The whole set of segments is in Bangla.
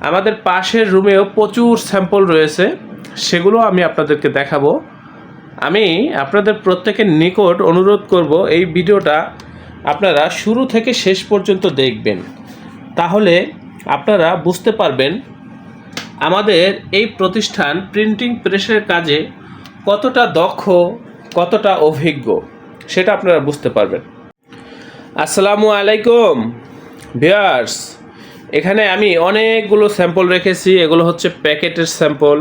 আমাদের পাশের রুমেও প্রচুর স্যাম্পল রয়েছে, সেগুলো আমি আপনাদেরকে দেখাবো। আমি আপনাদের প্রত্যেকের নিকট অনুরোধ করব এই ভিডিওটা আপনারা শুরু থেকে শেষ পর্যন্ত দেখবেন, তাহলে আপনারা বুঝতে পারবেন আমাদের এই প্রতিষ্ঠান প্রিন্টিং প্রেসের কাজে কতটা দক্ষ, কতটা অভিজ্ঞ, সেটা আপনারা বুঝতে পারবেন। আসসালামু আলাইকুম ভিউয়ার্স, এখানে আমি অনেকগুলো স্যাম্পল রেখেছি। এগুলো হচ্ছে প্যাকেটের স্যাম্পল।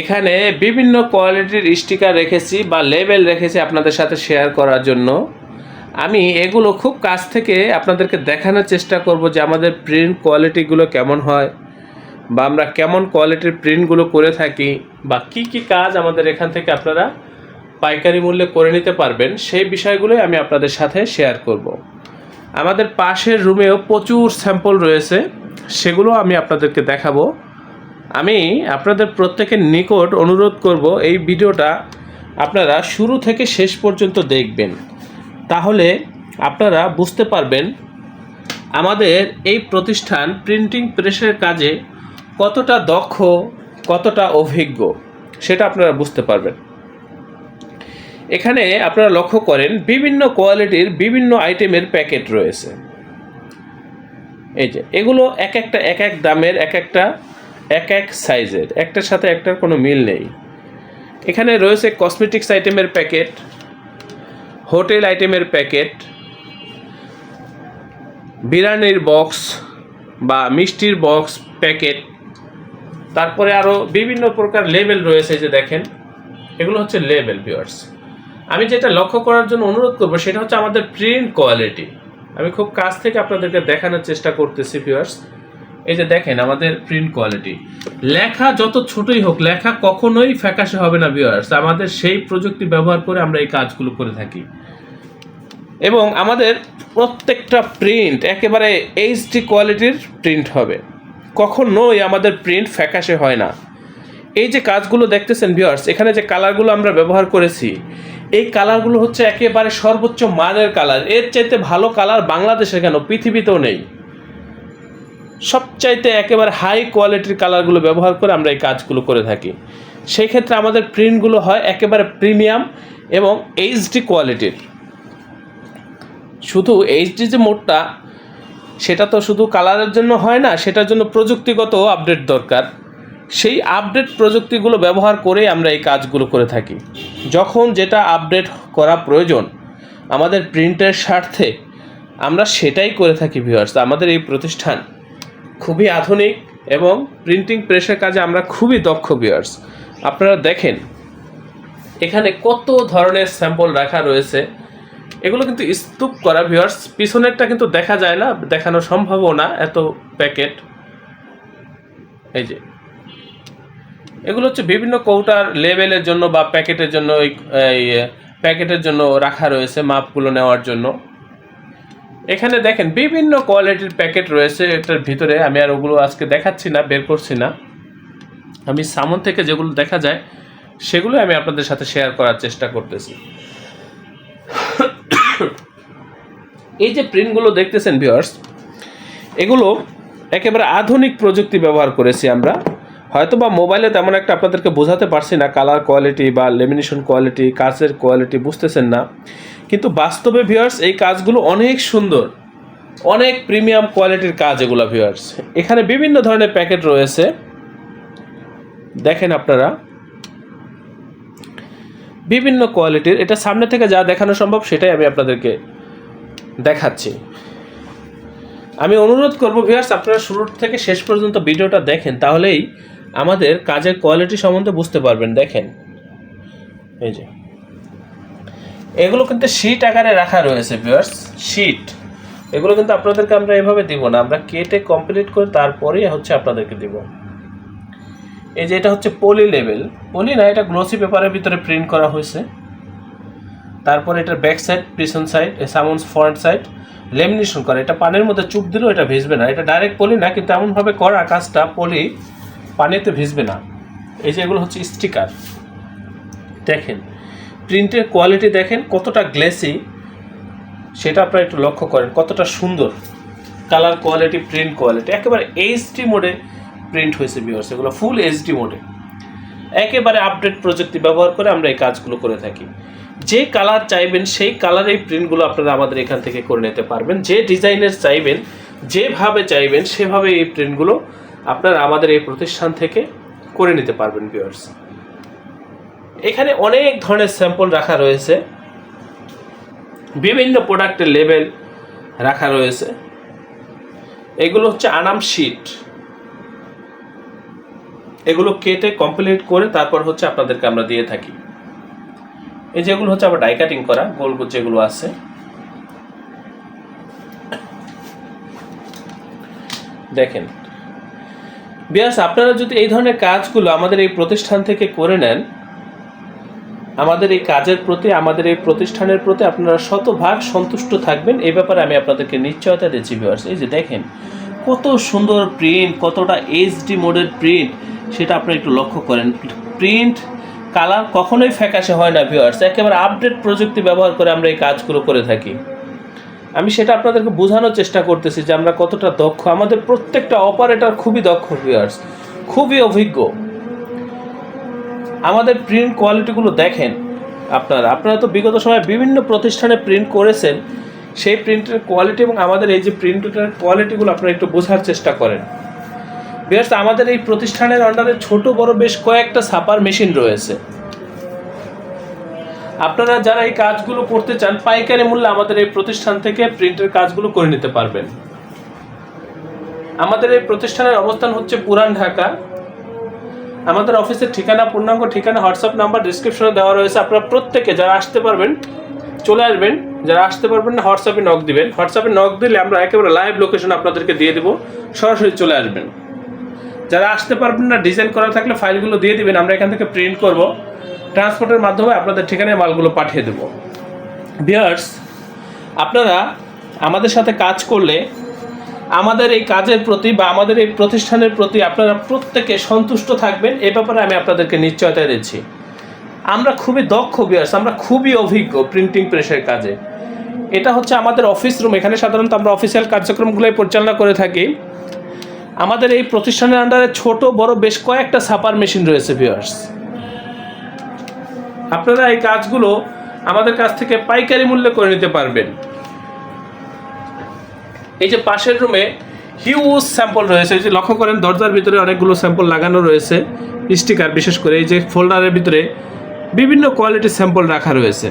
এখানে বিভিন্ন কোয়ালিটির স্টিকার রেখেছি বা লেবেল রেখেছি আপনাদের সাথে শেয়ার করার জন্য। আমি এগুলো খুব কাছ থেকে আপনাদেরকে দেখানোর চেষ্টা করব যে আমাদের প্রিন্ট কোয়ালিটিগুলো কেমন হয়, বা আমরা কেমন কোয়ালিটির প্রিন্টগুলো করে থাকি, বা কি কি কাজ আমাদের এখান থেকে আপনারা পাইকারি মূল্যে করে নিতে পারবেন, সেই বিষয়গুলোই আমি আপনাদের সাথে শেয়ার করব। আমাদের পাশের রুমেও প্রচুর স্যাম্পল রয়েছে, সেগুলো আমি আপনাদেরকে দেখাবো। আমি আপনাদের প্রত্যেকের নিকট অনুরোধ করব এই ভিডিওটা আপনারা শুরু থেকে শেষ পর্যন্ত দেখবেন, তাহলে আপনারা বুঝতে পারবেন আমাদের এই প্রতিষ্ঠান প্রিন্টিং প্রেসের কাজে কতটা দক্ষ, কতটা অভিজ্ঞ, সেটা আপনারা বুঝতে পারবেন। এখানে আপনারা লক্ষ্য করেন বিভিন্ন কোয়ালিটির বিভিন্ন আইটেমের প্যাকেট রয়েছে। এই যে এগুলো এক এক দামের, এক এক সাইজের, একটার সাথে একটার কোনো মিল নেই। এখানে রয়েছে কসমেটিক্স আইটেমের প্যাকেট, হোটেল আইটেমের প্যাকেট, বিরিয়ানির বক্স বা মিষ্টির বক্স প্যাকেট, তারপরে আরও বিভিন্ন প্রকার লেবেল রয়েছে। যে দেখেন এগুলো হচ্ছে লেবেল। ভিউয়ার্স, আমি যেটা লক্ষ্য করার জন্য অনুরোধ করবো সেটা হচ্ছে আমাদের প্রিন্ট কোয়ালিটি। আমি খুব কাছ থেকে আপনাদেরকে দেখানোর চেষ্টা করতেছি। ভিউয়ার্স, এই যে দেখেন আমাদের প্রিন্ট কোয়ালিটি। লেখা যত ছোটই হোক, লেখা কখনোই ফ্যাকাশে হবে না। ভিউয়ার্স, আমাদের সেই প্রযুক্তি ব্যবহার করে আমরা এই কাজগুলো করে থাকি, এবং আমাদের প্রত্যেকটা প্রিন্ট একেবারে এইচডি কোয়ালিটির প্রিন্ট হবে। কখনোই আমাদের প্রিন্ট ফ্যাকাশে হয় না। এই যে কাজগুলো দেখতেছেন ভিউয়ার্স, এখানে যে কালারগুলো আমরা ব্যবহার করেছি, এই কালারগুলো হচ্ছে একেবারে সর্বোচ্চ মানের কালার। এর চাইতে ভালো কালার বাংলাদেশে কেন, পৃথিবীতেও নেই। সবচাইতে একেবারে হাই কোয়ালিটির কালারগুলো ব্যবহার করে আমরা এই কাজগুলো করে থাকি। সেই ক্ষেত্রে আমাদের প্রিন্টগুলো হয় একেবারে প্রিমিয়াম এবং এইচডি কোয়ালিটির। শুধু এইচডি যে মোডটা, সেটা তো শুধু কালারের জন্য হয় না, সেটার জন্য প্রযুক্তিগত আপডেট দরকার। সেই আপডেট প্রযুক্তিগুলো ব্যবহার করে আমরা এই কাজগুলো করে থাকি। যখন যেটা আপডেট করা প্রয়োজন আমাদের প্রিন্টের স্বার্থে, আমরা সেটাই করে থাকি। ভিউয়ার্স, আমাদের এই প্রতিষ্ঠান খুবই আধুনিক এবং প্রিন্টিং প্রেসের কাজে আমরা খুবই দক্ষ। ভিউয়ার্স, আপনারা দেখেন এখানে কত ধরনের স্যাম্পল রাখা রয়েছে। এগুলো কিন্তু স্তূপ করা। ভিউয়ার্স, পিছনেরটা কিন্তু দেখা যায় না, দেখানো সম্ভবও না, এত প্যাকেট। এই যে এগুলো হচ্ছে বিভিন্ন কৌটার লেবেলের জন্য বা প্যাকেটের জন্য, এই প্যাকেটের জন্য রাখা রয়েছে মাপগুলো নেওয়ার জন্য। এখানে দেখেন বিভিন্ন কোয়ালিটির প্যাকেট রয়েছে এটার ভিতরে। আমি আর ওগুলো আজকে দেখাচ্ছি না, বের করছি না। আমি সামন থেকে যেগুলো দেখা যায় সেগুলো আমি আপনাদের সাথে শেয়ার করার চেষ্টা করতেছি। এই যে প্রিন্টগুলো দেখতেছেন ভিউয়ার্স, এগুলো একেবারে আধুনিক প্রযুক্তি ব্যবহার করেছি আমরা। হয়তো বা মোবাইলে তেমন একটা আপনাদেরকে বোঝাতে পারছি না, কালার কোয়ালিটি বা লেমিনেশন কোয়ালিটি, কাচের কোয়ালিটি বুঝতেছেন না, কিন্তু বাস্তবে ভিউয়ার্স এই কাজগুলো অনেক সুন্দর, অনেক প্রিমিয়াম কোয়ালিটির কাজ এগুলো। ভিউয়ার্স, এখানে বিভিন্ন ধরনের প্যাকেট রয়েছে, দেখেন আপনারা বিভিন্ন কোয়ালিটির। এটা সামনে থেকে যা দেখানো সম্ভব সেটাই আমি আপনাদেরকে দেখাচ্ছি। আমি অনুরোধ করব ভিউয়ার্স, আপনারা শুরু থেকে শেষ পর্যন্ত ভিডিওটা দেখেন, তাহলেই আমাদের কাজের কোয়ালিটি সম্বন্ধে বুঝতে পারবেন। দেখেন এই যে এগুলো কিন্তু শীট আকারে রাখা রয়েছে। ভিউয়ার্স, শীট এগুলো কিন্তু আপনাদেরকে আমরা এভাবে দিব না, আমরা কেটে কমপ্লিট করে তারপরেই হচ্ছে আপনাদেরকে দিব। এই যে এটা হচ্ছে পলি লেবেল, পলি না, এটা গ্লসি পেপারের ভিতরে প্রিন্ট করা হয়েছে। তারপর এটার ব্যাক সাইড, পিছন side, someone's front side lamination করা। এটা পানির মধ্যে চুপ দিলেও এটা ভিজবে না। এটা ডাইরেক্ট পলি না, কিন্তু এমনভাবে করা কাজটা পলি পানিতে ভিজবে না। এই যে এগুলো হচ্ছে স্টিকার। দেখেন প্রিন্টের কোয়ালিটি, দেখেন কতটা গ্লেসি, সেটা আপনারা একটু লক্ষ্য করেন, কতটা সুন্দর কালার কোয়ালিটি, প্রিন্ট কোয়ালিটি। একেবারে এইচডি মোডে প্রিন্ট হয়েছে ভিউয়ার্স, এগুলো ফুল এইচডি মোডে, একেবারে আপডেট প্রযুক্তি ব্যবহার করে আমরা এই কাজগুলো করে থাকি। যে কালার চাইবেন সেই কালারের প্রিন্টগুলো আপনারা আমাদের এখান থেকে করে নিতে পারবেন, যে ডিজাইনের চাইবেন, যেভাবে চাইবেন সেভাবে এই প্রিন্টগুলো আপনারা আমাদের এই প্রতিষ্ঠান থেকে করে নিতে পারবেন ভিউয়ার্স। এখানে অনেক ধরনের স্যাম্পল রাখা রয়েছে, বিভিন্ন প্রোডাক্টের লেবেল রাখা রয়েছে। এগুলো হচ্ছে আনাম শিট, এগুলো কেটে কমপ্লিট করে তারপর হচ্ছে আপনাদেরকে আমরা দিয়ে থাকি। এই যেগুলো হচ্ছে আবার ডাই কাটিং করা গোল গোল যেগুলো আছে। দেখেন ভিউয়ার্স, আপনারা যদি এই ধরনের কাজগুলো আমাদের এই প্রতিষ্ঠান থেকে করে নেন, আমাদের এই কাজের প্রতি, আমাদের এই প্রতিষ্ঠানের প্রতি আপনারা শতভাগ সন্তুষ্ট থাকবেন, এই ব্যাপারে আমি আপনাদেরকে নিশ্চয়তা দিচ্ছি ভিউয়ার্স। এই যে দেখেন কত সুন্দর প্রিন্ট, কতটা এইচডি মোডের প্রিন্ট, সেটা আপনারা একটু লক্ষ্য করেন। প্রিন্ট কালার কখনোই ফ্যাকাশে হয় না ভিউয়ার্স, একেবারে আপডেট প্রযুক্তি ব্যবহার করে আমরা এই কাজগুলো করে থাকি। আমি সেটা আপনাদেরকে বোঝানোর চেষ্টা করতেছি যে আমরা কতটা দক্ষ। আমাদের প্রত্যেকটা অপারেটর খুবই দক্ষ ভিউয়ার্স, খুবই অভিজ্ঞ। আমাদের প্রিন্ট কোয়ালিটিগুলো দেখেন আপনারা তো বিগত সময়ে বিভিন্ন প্রতিষ্ঠানে প্রিন্ট করেছেন, সেই প্রিন্টের কোয়ালিটি এবং আমাদের এই যে প্রিন্টের কোয়ালিটিগুলো আপনারা একটু বোঝার চেষ্টা করেন ভিউয়ার্স। আমাদের এই প্রতিষ্ঠানের আন্ডারে ছোট বড় বেশ কয়েকটা ছাপার মেশিন রয়েছে। আপনারা যারা এই কাজগুলো করতে চান পাইকারি মূল্যে আমাদের এই প্রতিষ্ঠান থেকে প্রিন্টের কাজগুলো করে নিতে পারবেন। আমাদের এই প্রতিষ্ঠানের অবস্থান হচ্ছে পুরান ঢাকা। আমাদের অফিসের ঠিকানা, পূর্ণাঙ্গ ঠিকানা, হোয়াটসঅ্যাপ নাম্বার ডিসক্রিপশনে দেওয়া রয়েছে। আপনারা প্রত্যেকে যারা আসতে পারবেন চলে আসবেন, যারা আসতে পারবেন না হোয়াটসঅ্যাপে নক দিবেন। হোয়াটসঅ্যাপে নক দিলে আমরা একেবারে লাইভ লোকেশন আপনাদেরকে দিয়ে দেবো, সরাসরি চলে আসবেন। যারা আসতে পারবেন না, ডিজাইন করা থাকলে ফাইলগুলো দিয়ে দিবেন, আমরা এখান থেকে প্রিন্ট করব, ট্রান্সপোর্টের মাধ্যমে আপনাদের ঠিকানায় মালগুলো পাঠিয়ে দেব। ভিউয়ার্স, আপনারা আমাদের সাথে কাজ করলে আমাদের এই কাজের প্রতি বা আমাদের এই প্রতিষ্ঠানের প্রতি আপনারা প্রত্যেকে সন্তুষ্ট থাকবেন, এ ব্যাপারে আমি আপনাদেরকে নিশ্চয়তা দিচ্ছি। আমরা খুবই দক্ষ ভিউয়ার্স, আমরা খুবই অভিজ্ঞ প্রিন্টিং প্রেসের কাজে। এটা হচ্ছে আমাদের অফিস রুম, এখানে সাধারণত আমরা অফিসিয়াল কার্যক্রমগুলোই পরিচালনা করে থাকি। আমাদের এই প্রতিষ্ঠানের আন্ডারে ছোট বড় বেশ কয়েকটা ছাপার মেশিন রয়েছে ভিউয়ার্স। আপনারা এই কাজগুলো আমাদের কাছ থেকে পাইকারি মূল্যে করে নিতে পারবেন। এই যে পাশের রুমে হিউজ স্যাম্পল রয়েছে, এই যে লক্ষ্য করেন দরজার ভিতরে অনেকগুলো স্যাম্পল লাগানো রয়েছে, স্টিকার, বিশেষ করে এই যে ফোল্ডারের ভিতরে বিভিন্ন কোয়ালিটির স্যাম্পল রাখা রয়েছে।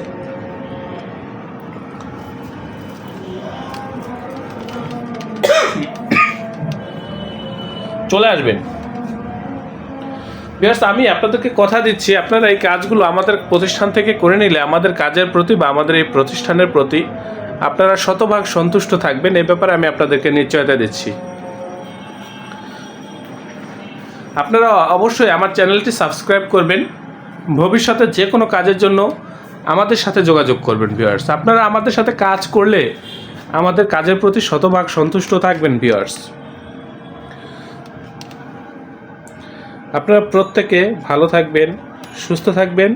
চলে আসবেন ভিউয়ার্স। আমি আপনাদেরকে কথা দিচ্ছি, আপনারা এই কাজগুলো আমাদের প্রতিষ্ঠান থেকে করে নিলে আমাদের কাজের প্রতি বা আমাদের এই প্রতিষ্ঠানের প্রতি আপনারা শতভাগ সন্তুষ্ট থাকবেন, এই ব্যাপারে আমি আপনাদেরকে নিশ্চয়তা দিচ্ছি। আপনারা অবশ্যই আমার চ্যানেলটি সাবস্ক্রাইব করবেন, ভবিষ্যতে যে কোনো কাজের জন্য আমাদের সাথে যোগাযোগ করবেন ভিউয়ার্স। আপনারা আমাদের সাথে কাজ করলে আমাদের কাজের প্রতি শতভাগ সন্তুষ্ট থাকবেন ভিউয়ার্স। আপনারা প্রত্যেকে ভালো থাকবেন, সুস্থ থাকবেন।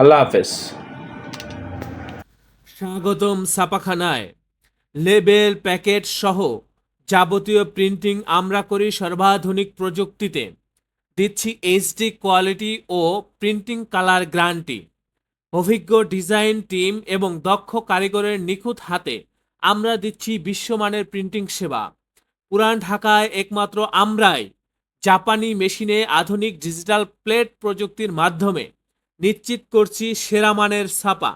আল্লাহ হাফেজ। স্বাগতম ছাপাখানায়। লেবেল, প্যাকেট সহ যাবতীয় প্রিন্টিং আমরা করি সর্বাধুনিক প্রযুক্তিতে। দিচ্ছি এইচডি কোয়ালিটি ও প্রিন্টিং কালার গ্যারান্টি। অভিজ্ঞ ডিজাইন টিম এবং দক্ষ কারিগরের নিখুঁত হাতে আমরা দিচ্ছি বিশ্বমানের প্রিন্টিং সেবা। পুরান ঢাকায় একমাত্র আমরাই জাপানি মেশিনে আধুনিক ডিজিটাল প্লেট প্রযুক্তির মাধ্যমে নিশ্চিত করছি সেরা মানের ছাপা।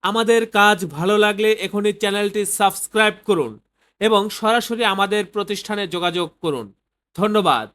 আমাদের কাজ ভালো লাগলে এখনই চ্যানেলটি সাবস্ক্রাইব করুন এবং সরাসরি আমাদের প্রতিষ্ঠানে যোগাযোগ করুন। ধন্যবাদ।